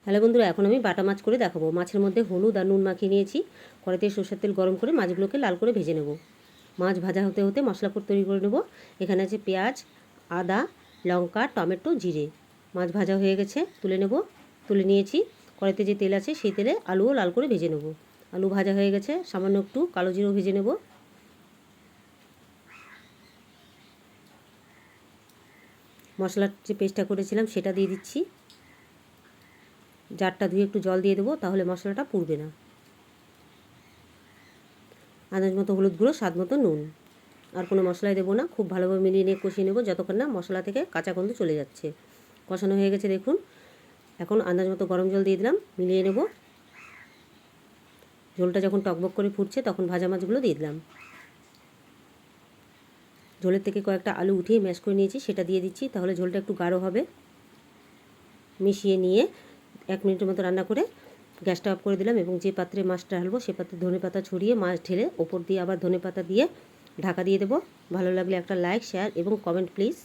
Hello বন্ধুরা, এখন আমি বাটা মাছ করে দেখাবো। মাছের মধ্যে হলুদ আর নুন মাখিয়ে নিয়েছি। কড়াইতে সরষের তেল গরম করে মাছগুলোকে লাল করে ভেজে নেব। মাছ ভাজা হতে হতে মশলা তৈরি করে নেব। এখানে আছে পেঁয়াজ, আদা, লঙ্কা, টমেটো, জিরে। মাছ ভাজা হয়ে গেছে, তুলে নিয়েছি। কড়াইতে যে তেল আছে সেই তেলে আলুও লাল করে ভেজে নেব। আলু ভাজা হয়ে গেছে, সামান্য একটু কালো জিরেও ভেজে নেব। মশলার যে পেস্টটা করেছিলাম সেটা দিয়ে দিচ্ছি। জারটা ধুয়ে একটু জল দিয়ে দেবো, তাহলে মশলাটা পুড়বে না। আন্দাজ মতো হলুদ গুঁড়ো, স্বাদ মতো নুন। আর কোনো মশলাই দেবো না। খুব ভালোভাবে মিলিয়ে নিয়ে কষিয়ে নেব যতক্ষণ না মশলা থেকে কাঁচা গন্ধ চলে যাচ্ছে। কষানো হয়ে গেছে দেখুন। এখন আন্দাজ মতো গরম জল দিয়ে দিলাম, মিলিয়ে নেব। ঝোলটা যখন টকবক করে ফুটছে তখন ভাজা মাছগুলো দিয়ে দিলাম। ঝোলের থেকে কয়েকটা আলু উঠিয়ে ম্যাশ করে নিয়েছি, সেটা দিয়ে দিচ্ছি, তাহলে ঝোলটা একটু গাঢ় হবে। মিশিয়ে নিয়ে 1 মিনিটের মতো রান্না করে গ্যাসটা অফ করে দিলাম এবং যে পাত্রে মাছটা ঢালবো সে পাত্রে ধনেপাতা ছড়িয়ে মাছ ঢেলে ওপর দিয়ে আবার ধনেপাতা দিয়ে ঢাকা দিয়ে দেবো। ভালো লাগলে একটা লাইক, শেয়ার এবং কমেন্ট প্লিজ।